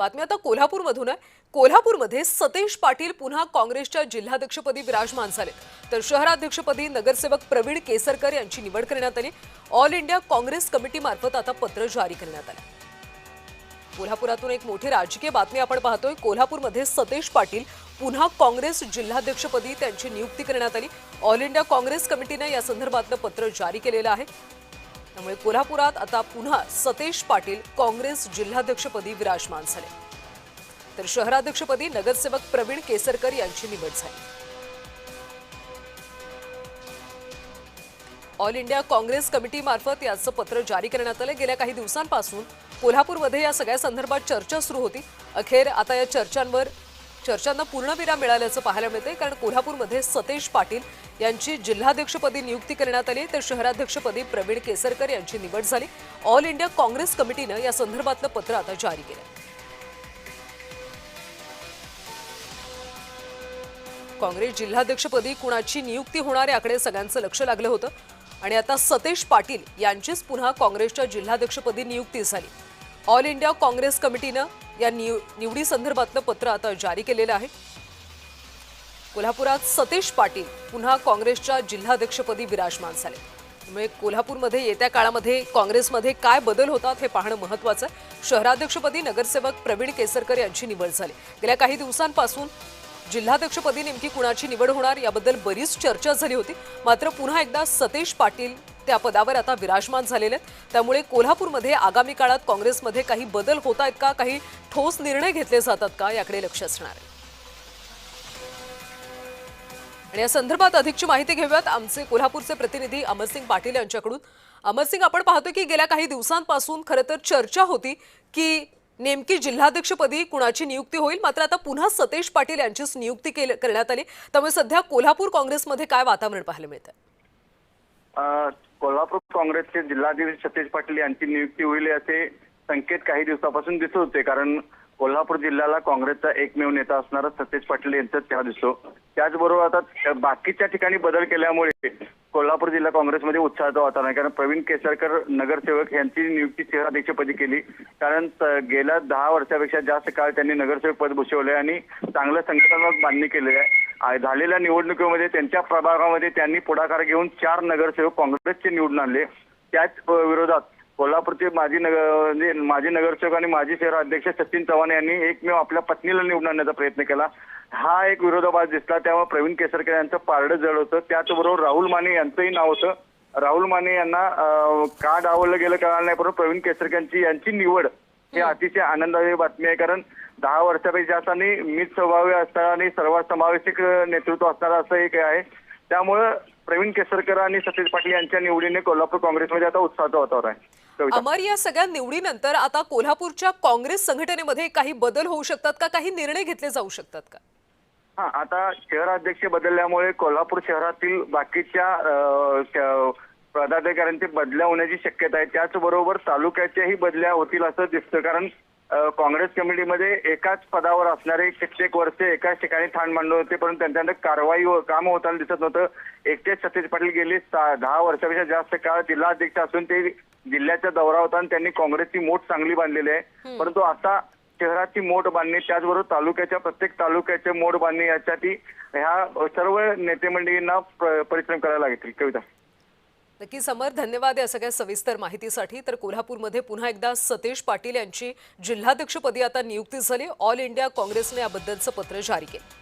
बातमी आता कोल्हापूरमधून आहे। कोल्हापूरमध्ये सतेज पाटील पुन्हा काँग्रेसच्या जिल्हाध्यक्षपदी विराजमान झाले, तर शहराध्यक्षपदी नगरसेवक प्रवीण केसरकर यांची निवड करण्यात आली। ऑल इंडिया काँग्रेस कमिटीमार्फत आता पत्र जारी करण्यात आले। कोल्हापुरातून एक मोठी राजकीय बातमी आपण पाहतोय। कोल्हापूरमध्ये सतेज पाटील पुन्हा काँग्रेस जिल्हाध्यक्षपदी त्यांची नियुक्ती करण्यात आली। ऑल इंडिया काँग्रेस कमिटीने या संदर्भातलं पत्र जारी केलेलं आहे। त्यामुळे कोल्हापुरात आता पुन्हा सतेज पाटील काँग्रेस जिल्हाध्यक्षपदी विराजमान झाले, तर शहराध्यक्षपदी नगरसेवक प्रवीण केसरकर यांची निवड झाली। ऑल इंडिया काँग्रेस कमिटीमार्फत याचं पत्र जारी करण्यात आलं। गेल्या काही दिवसांपासून कोल्हापूरमध्ये या सगळ्या संदर्भात चर्चा सुरू होती। अखेर आता या चर्चांना पूर्णविराम मिळाल्याचं पाहायला मिळतंय, कारण कोल्हापूरमध्ये सतेज पाटील यांची जिल्हाध्यक्षपदी नियुक्ती करण्यात आली, तर शहराध्यक्षपदी प्रवीण केसरकर यांची निवड झाली। ऑल इंडिया काँग्रेस कमिटीनं या संदर्भातलं पत्र आता जारी केलं। काँग्रेस जिल्हाध्यक्षपदी कुणाची नियुक्ती होणार याकडे सगळ्यांचं लक्ष लागलं होतं, आणि आता सतेज पाटील यांचीच पुन्हा काँग्रेसच्या जिल्हाध्यक्षपदी नियुक्ती झाली। ऑल इंडिया काँग्रेस कमिटीनं या निवडी संदर्भातलं पत्र आता जारी केलेलं आहे। कोल्हापुरात सतेज पाटील पुन्हा काँग्रेसच्या जिल्हाध्यक्षपदी विराजमान झाले। त्यामुळे कोल्हापूरमध्ये येत्या काळामध्ये काँग्रेसमध्ये काय बदल होतात हे पाहणं महत्त्वाचं आहे। शहराध्यक्षपदी नगरसेवक प्रवीण केसरकर यांची निवड झाली। गेल्या काही दिवसांपासून जिल्हाध्यक्षपदी नेमकी कुणाची निवड होणार याबद्दल बरीच चर्चा झाली होती, मात्र पुन्हा एकदा सतेज पाटील त्या पदावर आता विराजमान झालेले आहेत। त्यामुळे कोल्हापूरमध्ये आगामी काळात काँग्रेसमध्ये काही बदल होत आहेत का, काही ठोस निर्णय घेतले जातात का, याकडे लक्ष असणार आहे। आणि या संदर्भात अधिकची माहिती घेऊयात आमचे कोल्हापूरचे प्रतिनिधी अमरसिंग पाटील यांच्याकडून। अमरसिंग, आपण पाहतोय की गेल्या काही दिवसांपासून खरं तर चर्चा होती की नेमकी जिल्हाध्यक्षपदी कुणाची नियुक्ती होईल, मात्र आता पुन्हा सतेज पाटील यांचीच नियुक्ती करण्यात आली। त्यामुळे सध्या कोल्हापूर काँग्रेसमध्ये काय वातावरण पाहायला मिळतं? कोल्हापूर काँग्रेसचे जिल्हाध्यक्ष सतेज पाटील यांची नियुक्ती होईल असे संकेत काही दिवसापासून दिसत होते, कारण कोल्हापूर जिल्ह्याला काँग्रेसचा एकमेव नेता असणारा सतेज पाटील यांचाच चेहरा दिसतो। त्याचबरोबर आता बाकीच्या ठिकाणी बदल केल्यामुळे कोल्हापूर जिल्हा काँग्रेसमध्ये उत्साहाचं वातावरण आहे, कारण प्रवीण केसरकर नगरसेवक यांची नियुक्ती शहराध्यक्षपदी केली, कारण गेल्या 10 वर्षापेक्षा जास्त काळ त्यांनी नगरसेवक पद भूषवले आणि चांगलं संघटनात्मक बांधणी केलेली आहे। झालेल्या निवडणुकीमध्ये त्यांच्या प्रभागामध्ये त्यांनी पुढाकार घेऊन 4 नगरसेवक काँग्रेसचे निवडून आणले। त्याच विरोधात कोल्हापूरचे माजी नगरसेवक आणि माजी शहराध्यक्ष सचिन चव्हाण यांनी एकमेव आपल्या पत्नीला निवडून आणण्याचा प्रयत्न केला। हा एक विरोधाभास दिसला, त्यामुळे प्रवीण केसरकर यांचं पारडं जड होतं। त्याचबरोबर राहुल माने यांचंही नाव होतं। राहुल माने यांना का डावललं गेलं कळलं नाही, परंतु प्रवीण केसरकर यांची निवड ही अतिशय आनंदाची बातमी आहे, कारण 10 वर्षापेक्षा जास्त आणि मित स्वभावी असणारा आणि सर्वसमावेशक नेतृत्व असणारा असं एक आहे। त्यामुळे प्रवीण केसरकर आणि सतेज पाटील यांच्या निवडीने कोल्हापूर काँग्रेसमध्ये आता उत्साहाचं वातावरण आहे। अमर, या सगळ्या निवडीनंतर आता कोल्हापूरच्या काँग्रेस संघटनेमध्ये काही बदल होऊ शकतात का, काही निर्णय घेतले जाऊ शकतात का? आता शहराध्यक्ष बदलल्यामुळे कोल्हापूर शहरातील बाकीच्या पदाधिकाऱ्यांची बदल्या होण्याची शक्यता आहे। त्याचबरोबर तालुक्याच्याही बदल्या होतील असं दिसतं, कारण काँग्रेस कमिटीमध्ये एकाच पदावर असणारे कित्येक वर्ष एकाच ठिकाणी ठाण मांडले होते, परंतु त्यांच्याकडे कारवाई काम होताना दिसत नव्हतं। एकटेच सतेज पाटील गेले 10 वर्षापेक्षा जास्त काळ जिल्हाध्यक्ष असून ते जिल्ह्याचा दौरा होता आणि त्यांनी काँग्रेसची मोठ चांगली बांधलेली आहे। परंतु आता शहराची मोठ बांधणी, त्याचबरोबर तालुक्याच्या प्रत्येक तालुक्याचे मोठ बांधणी यासाठी ह्या सर्व नेते मंडळींना परिश्रम करायला लागतील। कविता, नक्कीच अमर, धन्यवाद या सगळ्या सविस्तर माहितीसाठी। तर कोल्हापूरमध्ये पुन्हा एकदा सतेज पाटील यांची जिल्हाध्यक्षपदी आता नियुक्ती झाली। ऑल इंडिया काँग्रेसने याबद्दलचं पत्र जारी केलं।